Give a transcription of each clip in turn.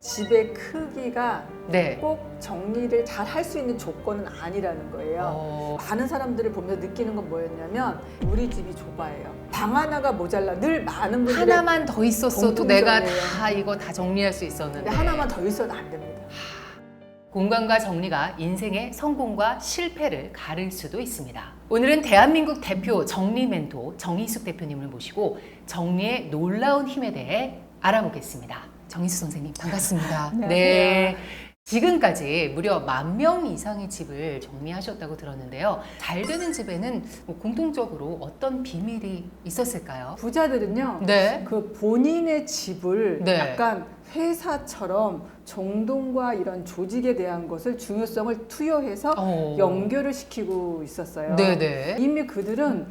집의 크기가 네. 꼭 정리를 잘 할 수 있는 조건은 아니라는 거예요. 많은 사람들을 보면서 느끼는 건 뭐였냐면 우리 집이 좁아요. 방 하나가 모자라. 늘 많은 분들이 하나만 더 있었어도 내가 공통점이에요. 다 이거 다 정리할 수 있었는데 근데 하나만 더 있어도 안 됩니다. 공간과 정리가 인생의 성공과 실패를 가를 수도 있습니다. 오늘은 대한민국 대표 정리 멘토 정희숙 대표님을 모시고 정리의 놀라운 힘에 대해 알아보겠습니다. 정희숙 선생님 반갑습니다. 안녕하세요. 네. 지금까지 무려 10,000명 이상의 집을 정리하셨다고 들었는데요. 잘 되는 집에는 뭐 공통적으로 어떤 비밀이 있었을까요? 부자들은요. 네. 그 본인의 집을 네. 약간 회사처럼 정돈과 이런 조직에 대한 것을 중요성을 투여해서 연결을 시키고 있었어요. 네네. 이미 그들은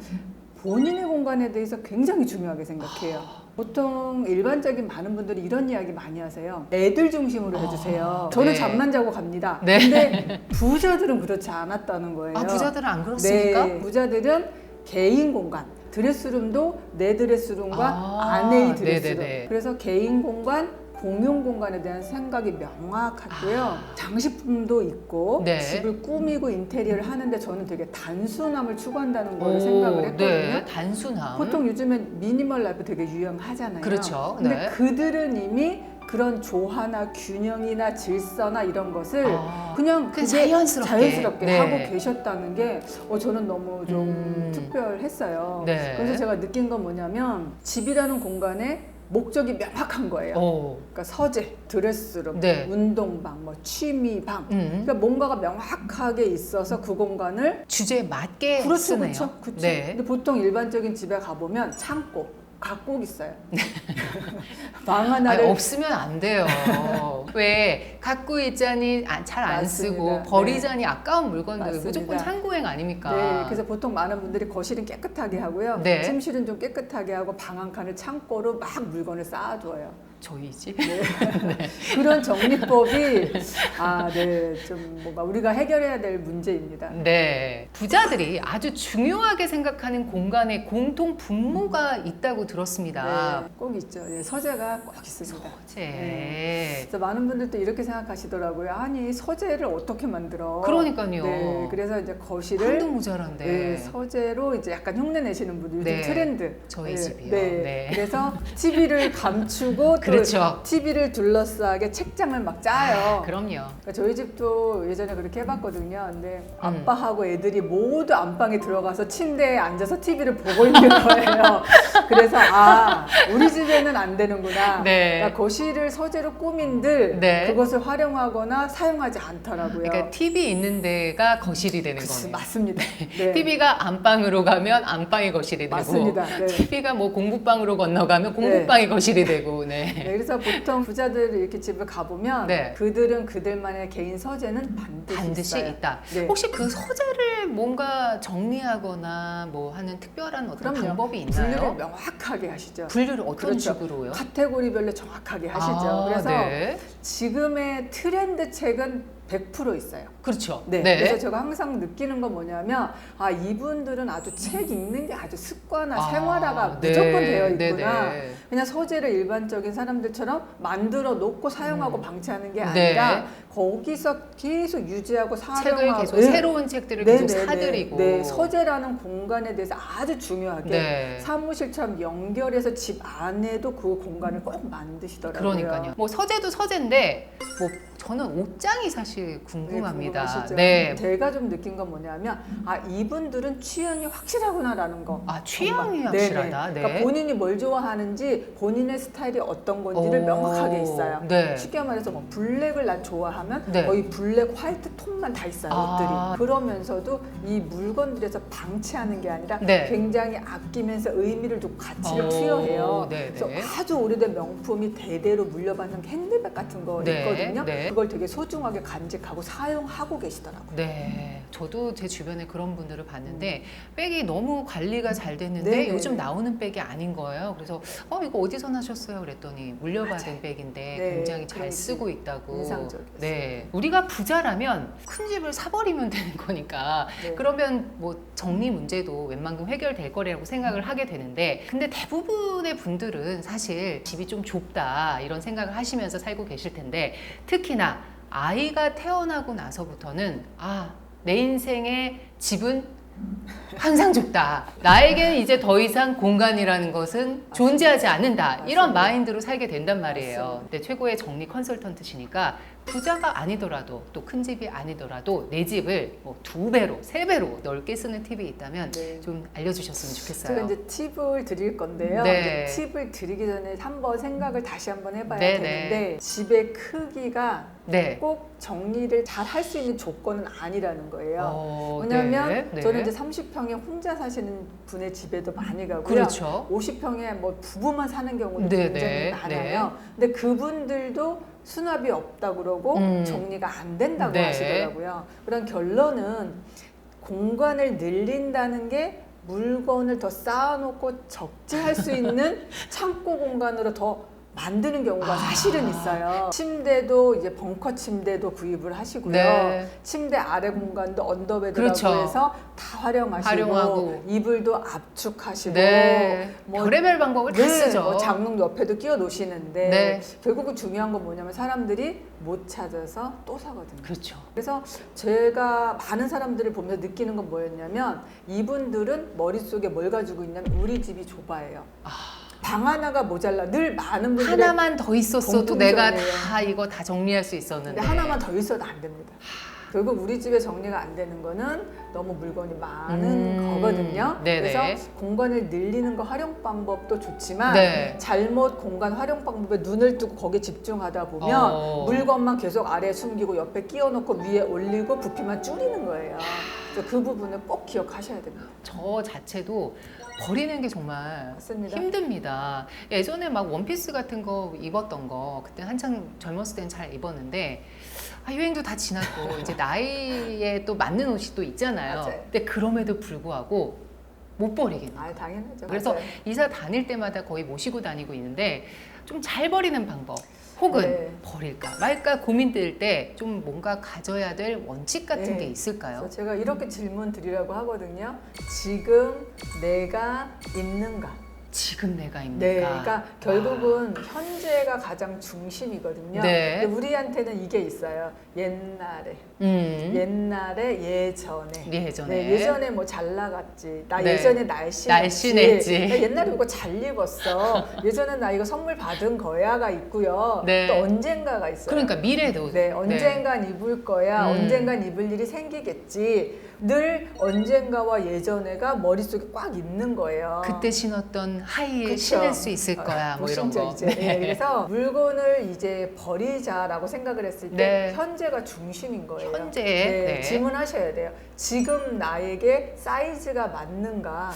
본인의 공간에 대해서 굉장히 중요하게 생각해요. 보통 일반적인 많은 분들이 이런 이야기 많이 하세요. 애들 중심으로 해주세요. 저는 네. 잠만 자고 갑니다. 네. 근데 부자들은 그렇지 않았다는 거예요. 아, 부자들은 안 그렇습니까? 네, 부자들은 개인 공간, 드레스룸도 내 드레스룸과 아, 아내의 드레스룸. 네네네. 그래서 개인 공간, 공용 공간에 대한 생각이 명확하고요. 장식품도 있고 네. 집을 꾸미고 인테리어를 하는데 저는 되게 단순함을 추구한다는 걸 생각을 했거든요. 네, 단순함. 보통 요즘엔 미니멀 라이프 되게 유행하잖아요. 그렇죠. 근데 네. 그들은 이미 그런 조화나 균형이나 질서나 이런 것을 아, 그냥 그냥 그게 자연스럽게. 네. 하고 계셨다는 게 저는 너무 좀 특별했어요. 네. 그래서 제가 느낀 건 뭐냐면 집이라는 공간에 목적이 명확한 거예요. 그러니까 서재, 드레스룸, 네. 운동방, 뭐 취미방. 그러니까 뭔가가 명확하게 있어서 그 공간을 주제에 맞게 그렇죠, 쓰네요. 그렇죠. 네. 근데 보통 일반적인 집에 가보면 창고, 꼭 있어요. 방 하나를 아니, 없으면 안 돼요. 왜 갖고 있자니 잘 안 쓰고 맞습니다. 버리자니 아까운 물건들 맞습니다. 무조건 창고행 아닙니까? 네, 그래서 보통 많은 분들이 거실은 깨끗하게 하고요. 네. 침실은 좀 깨끗하게 하고 방 한 칸을 창고로 막 물건을 쌓아줘요. 저희 집. 네. 그런 정리법이 좀 뭔가 우리가 해결해야 될 문제입니다. 네. 부자들이 아주 중요하게 생각하는 공간에 공통 분모가 있다고 들었습니다. 네, 꼭 있죠. 네, 서재가 꼭 있습니다. 서재. 그래서 많은 분들도 이렇게 생각하시더라고요. 아니 서재를 어떻게 만들어? 그러니까요. 네, 그래서 이제 거실을 한도 모자란데. 네, 서재로 이제 약간 흉내 내시는 분들 요즘 네, 트렌드. 저희 집이요. 네. 네. 그래서 TV를 감추고 그렇죠. TV를 둘러싸게 책장을 막 짜요. 그럼요. 그러니까 저희 집도 예전에 그렇게 해봤거든요. 근데 아빠하고 애들이 모두 안방에 들어가서 침대에 앉아서 TV를 보고 있는 거예요. 그래서 우리 집에는 안 되는구나. 네. 그러니까 거실을 서재로 꾸민들 네. 그것을 활용하거나 사용하지 않더라고요. 그러니까 TV 있는 데가 거실이 되는 거네요. 맞습니다. 네. TV가 안방으로 가면 안방이 거실이 되고 맞습니다. 네. TV가 뭐 공부방으로 건너가면 공부방이 거실이 되고 네, 그래서 보통 부자들 이렇게 집을 가보면 네. 그들은 그들만의 개인 서재는 반드시 있어요. 있다. 네. 혹시 그 서재를 뭔가 정리하거나 뭐 하는 특별한 어떤 방법이 있나요? 분류를 명확하게 하시죠. 분류를 어떤 그렇죠. 식으로요? 카테고리별로 정확하게 하시죠. 그래서 네. 지금의 트렌드 책은 100% 있어요. 그렇죠. 네. 그래서 제가 항상 느끼는 건 뭐냐면 이분들은 아주 책 읽는 게 아주 습관화, 생활화가 네. 무조건 되어 있구나. 네. 그냥 서재를 일반적인 사람들처럼 만들어 놓고 사용하고 방치하는 게 네. 아니라 거기서 계속 유지하고 책을 사용하고 계속 새로운 책들을 계속 사들이고 네, 서재라는 공간에 대해서 아주 중요하게 네. 사무실처럼 연결해서 집 안에도 그 공간을 꼭 만드시더라고요. 그러니까요. 뭐 서재도 서재인데 뭐 저는 옷장이 사실 궁금합니다. 네, 궁금하시죠? 네. 제가 좀 느낀 건 뭐냐면 이분들은 취향이 확실하구나라는 거. 취향이 정말. 확실하다. 네. 그러니까 본인이 뭘 좋아하는지 본인의 스타일이 어떤 건지를 명확하게 있어요. 네. 쉽게 말해서 뭐 블랙을 난 좋아하면 네. 거의 블랙, 화이트 톤만 다 있어요. 옷들이. 그러면서도 이 물건들에서 방치하는 게 아니라 네. 굉장히 아끼면서 의미를 두고 가치를 투여해요. 네, 그래서 네. 아주 오래된 명품이 대대로 물려받는 핸드백 같은 거 네, 있거든요. 네. 그걸 되게 소중하게 간직하고 사용하고 계시더라고요. 네, 저도 제 주변에 그런 분들을 봤는데 백이 너무 관리가 잘 됐는데 네네네. 요즘 나오는 백이 아닌 거예요. 그래서 이거 어디서 나셨어요? 그랬더니 물려받은 맞아요. 백인데 네, 굉장히 잘 그러니까 쓰고 있다고. 인상적이었어요. 네, 우리가 부자라면 큰 집을 사버리면 되는 거니까 네. 그러면 뭐 정리 문제도 웬만큼 해결될 거라고 생각을 하게 되는데, 근데 대부분의 분들은 사실 집이 좀 좁다 이런 생각을 하시면서 살고 계실 텐데, 특히나 아이가 태어나고 나서부터는 내 인생의 집은 항상 좁다. 나에게는 이제 더 이상 공간이라는 것은 존재하지 않는다. 이런 맞습니다. 마인드로 살게 된단 말이에요. 맞습니다. 근데 최고의 정리 컨설턴트시니까 부자가 아니더라도 또 큰 집이 아니더라도 내 집을 뭐 2배로, 3배로 넓게 쓰는 팁이 있다면 네. 좀 알려주셨으면 좋겠어요. 제가 이제 팁을 드릴 건데요. 네. 근데 팁을 드리기 전에 한번 생각을 다시 한번 해봐야 네네. 되는데, 집의 크기가 네. 꼭 정리를 잘 할 수 있는 조건은 아니라는 거예요. 네, 왜냐하면 네. 저는 이제 30평에 혼자 사시는 분의 집에도 많이 가고요. 그렇죠. 50평에 뭐 부부만 사는 경우도 네, 굉장히 네, 많아요. 근데 그분들도 수납이 없다고 그러고 정리가 안 된다고 네. 하시더라고요. 그런 결론은 공간을 늘린다는 게 물건을 더 쌓아놓고 적재할 수 있는 창고 공간으로 더 만드는 경우가 사실은 있어요. 침대도 이제 벙커 침대도 구입을 하시고요. 네. 침대 아래 공간도 언더베드라고 그렇죠. 해서 다 활용하시고, 활용하고. 이불도 압축하시고, 네. 뭐 별의별 방법을 다 쓰죠. 뭐 장롱 옆에도 끼워 놓으시는데, 네. 결국은 중요한 건 뭐냐면 사람들이 못 찾아서 또 사거든요. 그렇죠. 그래서 제가 많은 사람들을 보면서 느끼는 건 뭐였냐면, 이분들은 머릿속에 뭘 가지고 있냐면 우리 집이 좁아요. 방 하나가 모자라. 늘 많은 분들이 하나만 더 있었어도 내가 공통점이에요. 다 이거 다 정리할 수 있었는데. 근데 하나만 더 있어도 안 됩니다. 결국 우리 집에 정리가 안 되는 거는 너무 물건이 많은 거거든요. 네네. 그래서 공간을 늘리는 거 활용 방법도 좋지만, 네. 잘못 공간 활용 방법에 눈을 뜨고 거기에 집중하다 보면 물건만 계속 아래에 숨기고 옆에 끼워놓고 위에 올리고 부피만 줄이는 거예요. 그래서 그 부분을 꼭 기억하셔야 됩니다. 저 자체도 버리는 게 정말 맞습니다. 힘듭니다. 예전에 막 원피스 같은 거 입었던 거 그때 한창 젊었을 때는 잘 입었는데 유행도 다 지났고 이제 나이에 또 맞는 옷이 또 있잖아요. 맞아요. 근데 그럼에도 불구하고 못 버리겠는 아, 당연하죠. 그래서 맞아요. 이사 다닐 때마다 거의 모시고 다니고 있는데, 좀 잘 버리는 방법 혹은 네. 버릴까 말까 고민될 때 좀 뭔가 가져야 될 원칙 같은 네. 게 있을까요? 그래서 제가 이렇게 질문 드리라고 하거든요. 지금 내가 있는가? 지금 내가 있는가? 네, 그러니까 결국은 현재가 가장 중심이거든요. 네. 근데 우리한테는 이게 있어요. 옛날에, 예전에. 예전에. 네, 예전에 뭐 잘 나갔지. 나 네. 예전에 날씬했지. 날씬했지. 나 옛날에 이거 잘 입었어. 예전에 나 이거 선물 받은 거야가 있고요. 네. 또 언젠가가 있어요. 그러니까 미래도. 네, 언젠간 입을 거야. 음. 언젠간 입을 일이 생기겠지. 늘 언젠가와 예전에가 머릿속에 꽉 있는 거예요. 그때 신었던 하이힐 그쵸. 신을 수 있을 거야. 뭐 이런 거. 이제. 네, 그래서 물건을 이제 버리자라고 생각을 했을 때 네. 현재가 중심인 거예요. 현재. 네, 네. 질문하셔야 돼요. 지금 나에게 사이즈가 맞는가?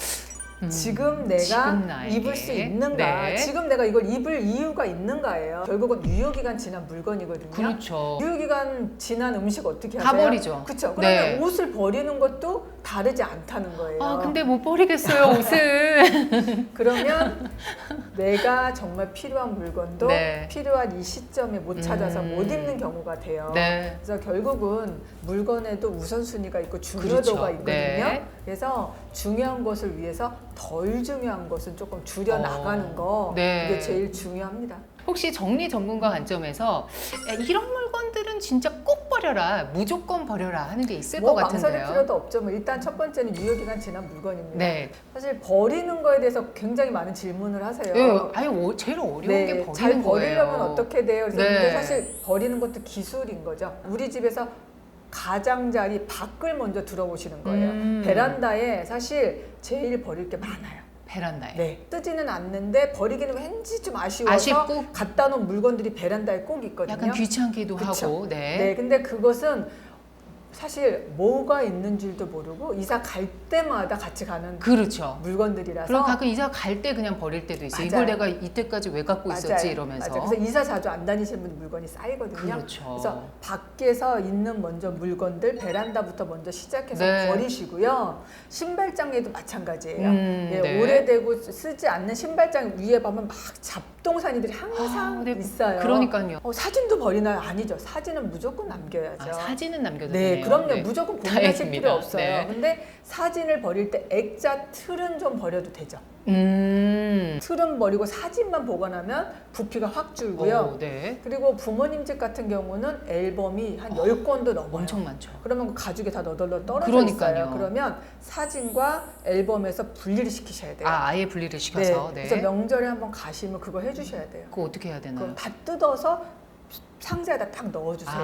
지금 내가 지금 나에게. 입을 수 있는가? 네. 지금 내가 이걸 입을 이유가 있는가예요. 결국은 유효기간 지난 물건이거든요. 그렇죠. 유효기간 지난 음식 어떻게 다 하세요? 버리죠. 그렇죠. 그러면 네. 옷을 버리는 것도 다르지 않다는 거예요. 근데 못 버리겠어요, 옷을. 그러면 내가 정말 필요한 물건도 네. 필요한 이 시점에 못 찾아서 못 입는 경우가 돼요. 네. 그래서 결국은 물건에도 우선순위가 있고 중요도가 그렇죠. 있거든요. 네. 그래서 중요한 것을 위해서 덜 중요한 것은 조금 줄여 나가는 거, 네. 이게 제일 중요합니다. 혹시 정리 전문가 관점에서 이런 물건들은 진짜 꼭 버려라, 무조건 버려라 하는 게 있을 것 망설일 같은데요. 필요도 없죠. 뭐 일단 첫 번째는 유효기간 지난 물건입니다. 네. 사실 버리는 거에 대해서 굉장히 많은 질문을 하세요. 제일 어려운 네, 게 버리는 잘 거예요. 버리려면 어떻게 돼요? 그래서 네. 근데 사실 버리는 것도 기술인 거죠. 우리 집에서 가장자리 밖을 먼저 들어보시는 거예요. 베란다에 사실 제일 버릴 게 많아요. 베란다에. 네. 쓰지는 않는데 버리기는 왠지 좀 아쉬워서 아쉽고 갖다 놓은 물건들이 베란다에 꼭 있거든요. 약간 귀찮기도 그쵸? 하고. 네, 근데 그것은 사실 뭐가 있는 줄도 모르고 이사 갈 때마다 같이 가는 그렇죠. 물건들이라서. 그럼 가끔 이사 갈 때 그냥 버릴 때도 있어요. 이걸 내가 이때까지 왜 갖고 있었지 이러면서. 맞아요. 그래서 이사 자주 안 다니시는 분 물건이 쌓이거든요. 그렇죠. 그래서 밖에서 있는 먼저 물건들 베란다부터 먼저 시작해서 네. 버리시고요. 신발장에도 마찬가지예요. 예, 네. 오래되고 쓰지 않는 신발장 위에 보면 막 잡동사니들이 항상 네. 있어요. 그러니까요. 사진도 버리나요? 아니죠. 사진은 무조건 남겨야죠. 사진은 남겨도 네, 되네요. 그럼요. 네. 무조건 고민하실 다행입니다. 필요 없어요. 네. 근데 사진을 버릴 때 액자 틀은 좀 버려도 되죠. 틀은 버리고 사진만 보관하면 부피가 확 줄고요. 네. 그리고 부모님 집 같은 경우는 앨범이 한 10권도 넘어요. 엄청 많죠. 그러면 그 가죽이 다 너덜너덜 떨어져 그러니까요. 있어요. 그러면 사진과 앨범에서 분리를 시키셔야 돼요. 아예 분리를 시켜서. 네. 그래서 명절에 한번 가시면 그거 해주셔야 돼요. 그거 어떻게 해야 되나요? 그럼 다 뜯어서 상자에다 딱 넣어주세요.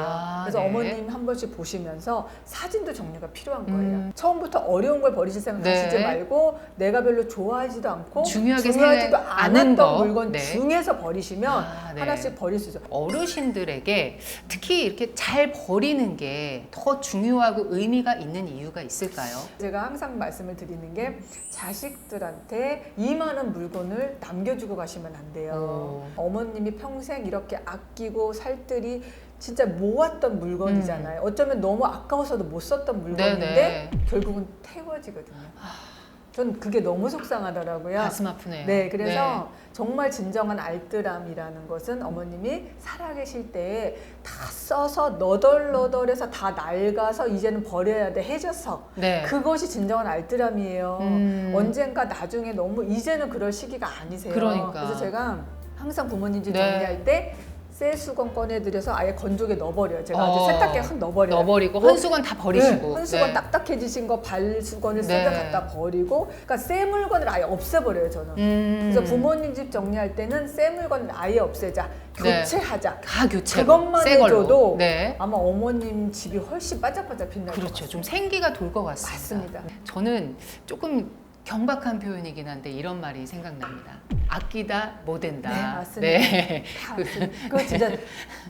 그래서 네. 어머님 한 번씩 보시면서 사진도 정리가 필요한 거예요. 처음부터 어려운 걸 버리실 생각 네. 하시지 말고 내가 별로 좋아하지도 않고 중요하게 중요하지도 않은 않았던 거. 물건 네. 중에서 버리시면 네. 하나씩 버릴 수 있어요. 어르신들에게 특히 이렇게 잘 버리는 게 더 중요하고 의미가 있는 이유가 있을까요? 제가 항상 말씀을 드리는 게 자식들한테 이 많은 물건을 남겨주고 가시면 안 돼요. 어머님이 평생 이렇게 아끼고 살뜰히 진짜 모았던 물건이잖아요. 어쩌면 너무 아까워서도 못 썼던 물건인데 네네. 결국은 태워지거든요. 전 그게 너무 속상하더라고요. 가슴 아프네요. 네, 그래서 정말 진정한 알뜰함이라는 것은 어머님이 살아계실 때 다 써서 너덜너덜해서 다 낡아서 이제는 버려야 돼 해줘서 네. 그것이 진정한 알뜰함이에요. 언젠가 나중에 너무 이제는 그럴 시기가 아니세요. 그러니까. 그래서 제가 항상 부모님 집 네. 정리할 때 새 수건 꺼내드려서 아예 건조기에 넣어버려요. 제가 아주 세탁기에 확 넣어버려요. 넣어버리고 뭐, 한 수건 다 버리시고. 네, 한 수건 네. 딱딱해지신 거 발수건을 쓰다 네. 갖다 버리고 그러니까 새 물건을 아예 없애버려요 저는. 그래서 부모님 집 정리할 때는 새 물건을 아예 없애자. 네. 교체하자. 다 교체. 그것만 새 걸로. 해줘도 네. 아마 어머님 집이 훨씬 반짝반짝 빛날 것 그렇죠. 같아요. 좀 생기가 돌 것 같습니다. 맞습니다. 저는 조금 경박한 표현이긴 한데 이런 말이 생각납니다. 아끼다 못 된다. 네, 맞습니다. 네. 그거 진짜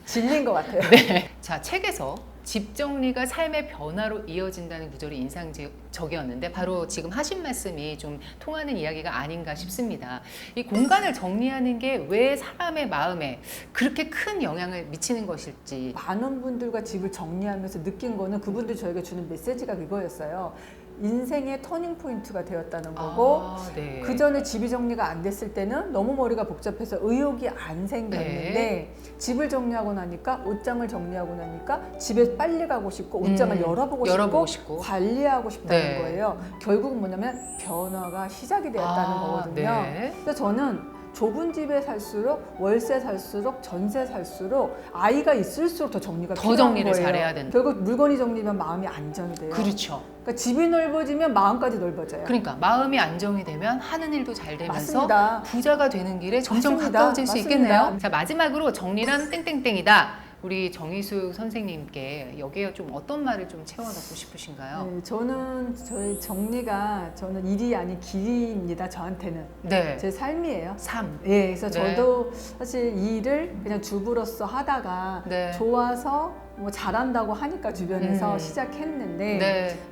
진리인 것 같아요. 네. 자, 책에서 집 정리가 삶의 변화로 이어진다는 구절이 인상적이었는데 바로 지금 하신 말씀이 좀 통하는 이야기가 아닌가 싶습니다. 이 공간을 정리하는 게 왜 사람의 마음에 그렇게 큰 영향을 미치는 것일지. 많은 분들과 집을 정리하면서 느낀 거는 그분들 저에게 주는 메시지가 그거였어요. 인생의 터닝 포인트가 되었다는 거고 네. 그 전에 집이 정리가 안 됐을 때는 너무 머리가 복잡해서 의욕이 안 생겼는데 네. 집을 정리하고 나니까 옷장을 정리하고 나니까 집에 빨리 가고 싶고 옷장을 열어보고 싶고 관리하고 싶다는 네. 거예요. 결국은 뭐냐면 변화가 시작이 되었다는 거거든요. 네. 그래서 저는 좁은 집에 살수록 월세 살수록 전세 살수록 아이가 있을수록 더 정리가 더 필요한 정리를 거예요. 잘해야 된다. 결국 물건이 정리면 마음이 안정이 돼요. 그렇죠. 그러니까 집이 넓어지면 마음까지 넓어져요. 그러니까 마음이 안정이 되면 하는 일도 잘 되면서 맞습니다. 부자가 되는 길에 점점 맞습니다. 가까워질 수 맞습니다. 있겠네요. 자, 마지막으로 정리란 땡땡땡이다. 우리 정희숙 선생님께 여기에 좀 어떤 말을 좀 채워넣고 싶으신가요? 네, 저는 저희 정리가 저는 일이 아닌 길입니다. 저한테는 네. 제 삶이에요. 삶. 네, 그래서 네. 저도 사실 이 일을 그냥 주부로서 하다가 네. 좋아서 뭐 잘한다고 하니까 주변에서 시작했는데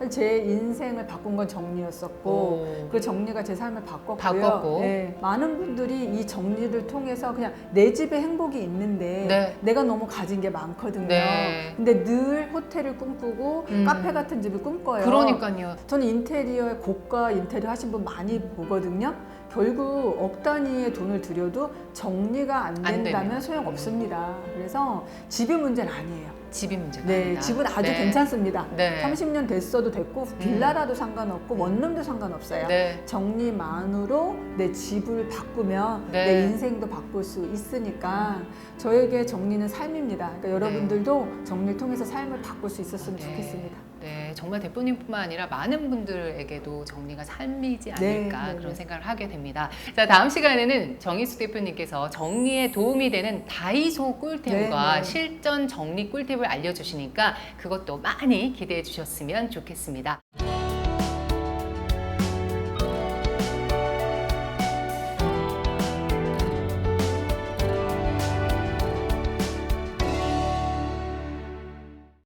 네. 제 인생을 바꾼 건 정리였었고 오. 그 정리가 제 삶을 바꿨고요. 바꿨고. 네, 많은 분들이 이 정리를 통해서 그냥 내 집에 행복이 있는데 네. 내가 너무 가진 게 많거든요. 네. 근데 늘 호텔을 꿈꾸고 카페 같은 집을 꿈꿔요. 그러니까요. 저는 인테리어에 고가 인테리어 하신 분 많이 보거든요. 결국 억 단위의 돈을 들여도 정리가 안 된다면 되면. 소용없습니다. 그래서 집이 문제는 아니에요. 집이 문제가 네, 아니다. 집은 아주 네. 괜찮습니다. 네. 30년 됐어도 됐고 빌라라도 상관없고 원룸도 상관없어요. 네. 정리만으로 내 집을 바꾸면 네. 내 인생도 바꿀 수 있으니까 저에게 정리는 삶입니다. 그러니까 여러분들도 정리를 통해서 삶을 바꿀 수 있었으면 네. 좋겠습니다. 네, 정말 대표님뿐만 아니라 많은 분들에게도 정리가 삶이지 않을까 네, 그런 네. 생각을 하게 됩니다. 자, 다음 시간에는 정희숙 대표님께서 정리에 도움이 되는 다이소 꿀템과 네, 네. 실전 정리 꿀팁을 알려주시니까 그것도 많이 기대해 주셨으면 좋겠습니다.